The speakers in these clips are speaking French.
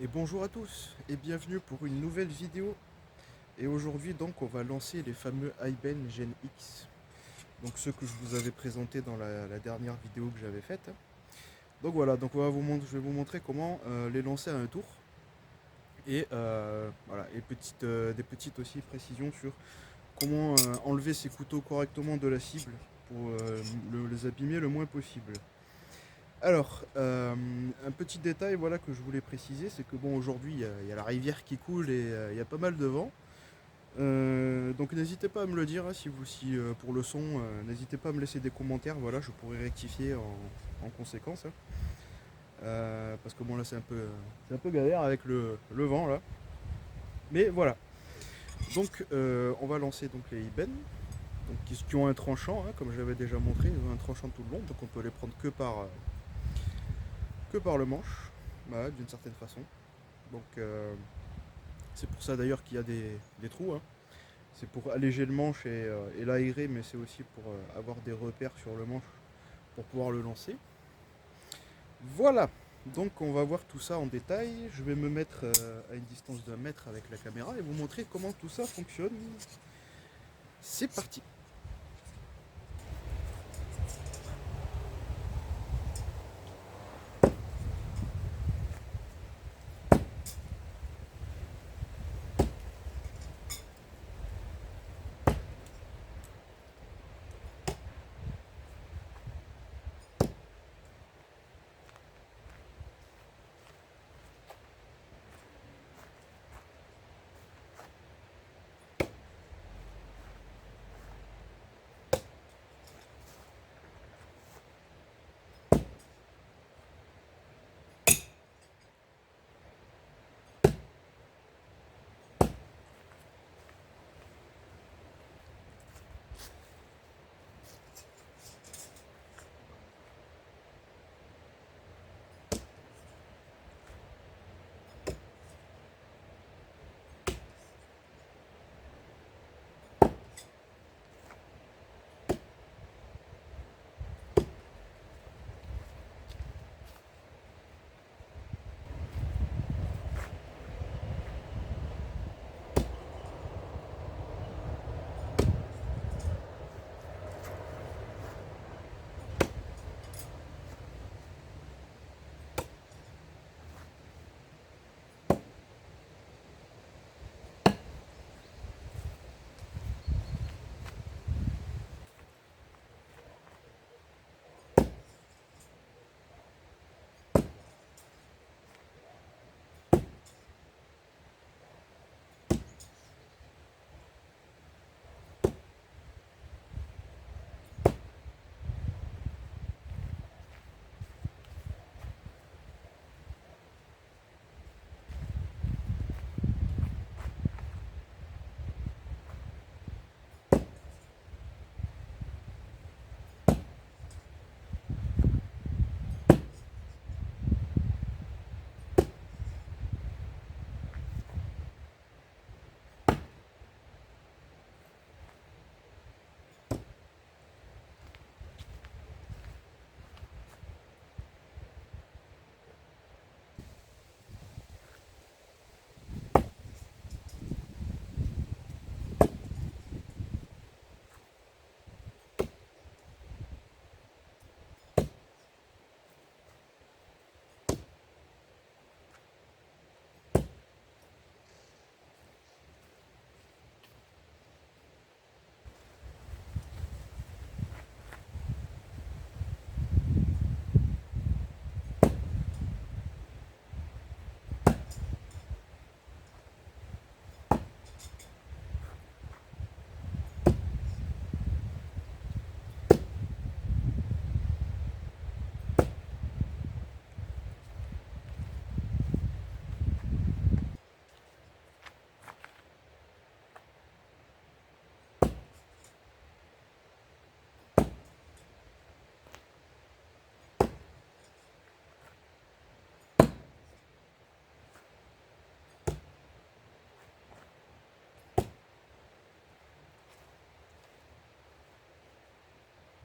Et bonjour à tous et bienvenue pour une nouvelle vidéo. Et aujourd'hui donc on va lancer les fameux iBen Gen X. Donc ceux que je vous avais présentés dans la dernière vidéo que j'avais faite. Donc voilà, donc je vais vous montrer comment les lancer à un tour. Et voilà, et des petites aussi précisions sur comment enlever ces couteaux correctement de la cible pour les abîmer le moins possible. Alors, un petit détail voilà, que je voulais préciser, c'est que bon, aujourd'hui, il y a la rivière qui coule et il y a pas mal de vent. Donc n'hésitez pas à me le dire hein, si pour le son, n'hésitez pas à me laisser des commentaires, voilà, je pourrais rectifier en conséquence, hein. Parce que bon là c'est un peu galère avec le vent là. Mais voilà. Donc on va lancer donc les Iben, donc, qui ont un tranchant, hein, comme j'avais déjà montré, ils ont un tranchant tout le long, donc on peut les prendre que par le manche, voilà, d'une certaine façon. Donc c'est pour ça d'ailleurs qu'il y a des trous, hein. C'est pour alléger le manche et l'aérer, mais c'est aussi pour avoir des repères sur le manche pour pouvoir le lancer. Voilà, donc on va voir tout ça en détail. Je vais me mettre à une distance d'un mètre avec la caméra et vous montrer comment tout ça fonctionne. C'est parti.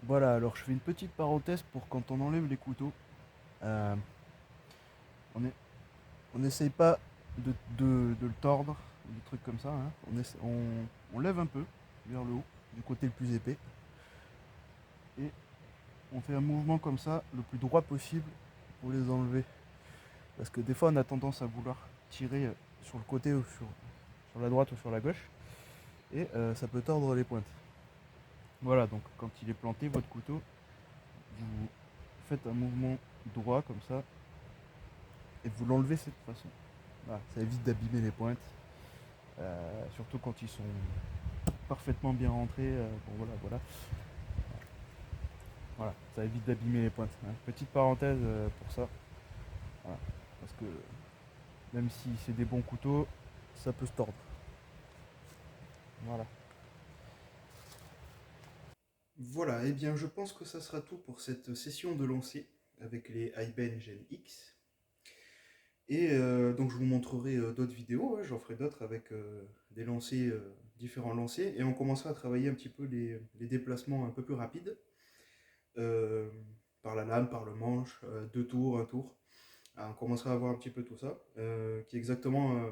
Voilà, alors je fais une petite parenthèse pour quand on enlève les couteaux. Euh, on est On n'essaye pas de le tordre, des trucs comme ça. Hein. On lève un peu vers le haut, du côté le plus épais. Et on fait un mouvement comme ça, le plus droit possible, pour les enlever. Parce que des fois, on a tendance à vouloir tirer sur le côté ou sur la droite ou sur la gauche. Et ça peut tordre les pointes. Voilà, donc quand il est planté, votre couteau, vous faites un mouvement droit comme ça. Et vous l'enlevez de cette façon. Voilà, ça évite d'abîmer les pointes. Surtout quand ils sont parfaitement bien rentrés. Bon, voilà. Voilà, ça évite d'abîmer les pointes. Hein. Petite parenthèse pour ça. Voilà. Parce que même si c'est des bons couteaux, ça peut se tordre. Voilà. Voilà, et bien je pense que ça sera tout pour cette session de lancer avec les iBen Gen X. Et donc je vous montrerai d'autres vidéos, hein, j'en ferai d'autres avec des lancers, différents lancers, et on commencera à travailler un petit peu les déplacements un peu plus rapides, euh, par la lame, par le manche, 2 tours, un tour. Ah, on commencera à voir un petit peu tout ça, qui est exactement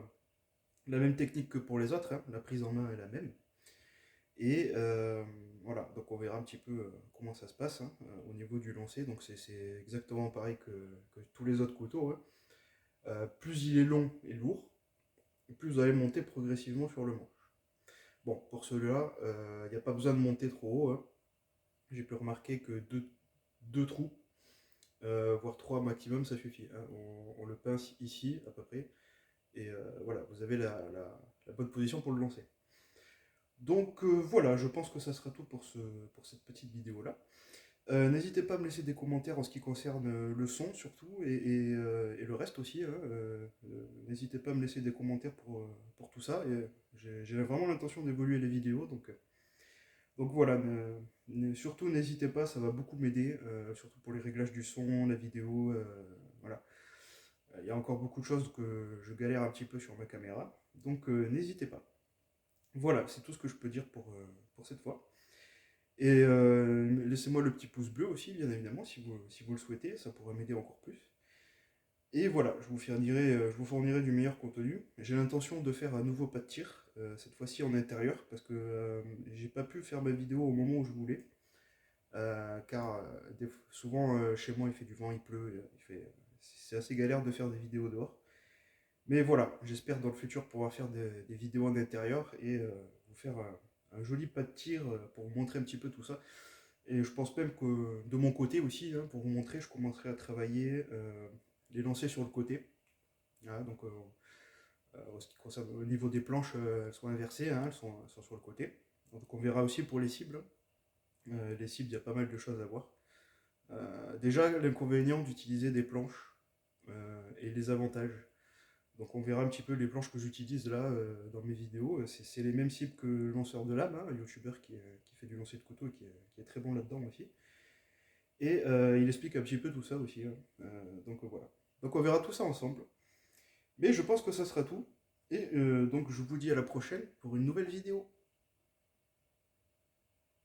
la même technique que pour les autres, hein, la prise en main est la même. Et voilà, donc on verra un petit peu comment ça se passe hein, au niveau du lancer, donc c'est exactement pareil que tous les autres couteaux. Hein. Plus il est long et lourd, plus vous allez monter progressivement sur le manche. Bon, pour celui-là, il n'y a pas besoin de monter trop haut. Hein. J'ai pu remarquer que deux trous, voire 3 maximum, ça suffit. Hein. On le pince ici à peu près. Et voilà, vous avez la bonne position pour le lancer. Donc voilà, je pense que ça sera tout pour cette petite vidéo-là. N'hésitez pas à me laisser des commentaires en ce qui concerne le son surtout et le reste aussi. Hein, n'hésitez pas à me laisser des commentaires pour tout ça. Et j'ai vraiment l'intention d'évoluer les vidéos. Donc voilà, surtout n'hésitez pas, ça va beaucoup m'aider, surtout pour les réglages du son, la vidéo. Voilà. Il y a encore beaucoup de choses que je galère un petit peu sur ma caméra. Donc n'hésitez pas. Voilà, c'est tout ce que je peux dire pour cette fois. Et laissez-moi le petit pouce bleu aussi, bien évidemment, si vous le souhaitez, ça pourrait m'aider encore plus. Et voilà, je vous fournirai du meilleur contenu. J'ai l'intention de faire un nouveau pas de tir, cette fois-ci en intérieur, parce que j'ai pas pu faire ma vidéo au moment où je voulais. Car souvent chez moi il fait du vent, il pleut, c'est assez galère de faire des vidéos dehors. Mais voilà, j'espère dans le futur pouvoir faire des vidéos en intérieur et vous faire un joli pas de tir pour vous montrer un petit peu tout ça. Et je pense même que de mon côté aussi, hein, pour vous montrer, je commencerai à travailler les lancers sur le côté. Voilà, donc en ce qui concerne au niveau des planches, elles sont inversées, hein, elles sont sur le côté. Donc on verra aussi pour les cibles. Les cibles, il y a pas mal de choses à voir. Déjà, l'inconvénient d'utiliser des planches et les avantages. Donc on verra un petit peu les planches que j'utilise là dans mes vidéos. C'est les mêmes cibles que le lanceur de lame, hein, un youtubeur qui fait du lancer de couteau et qui est très bon là-dedans aussi. Et il explique un petit peu tout ça aussi. Hein. Donc voilà. Donc on verra tout ça ensemble. Mais je pense que ça sera tout. Et donc je vous dis à la prochaine pour une nouvelle vidéo.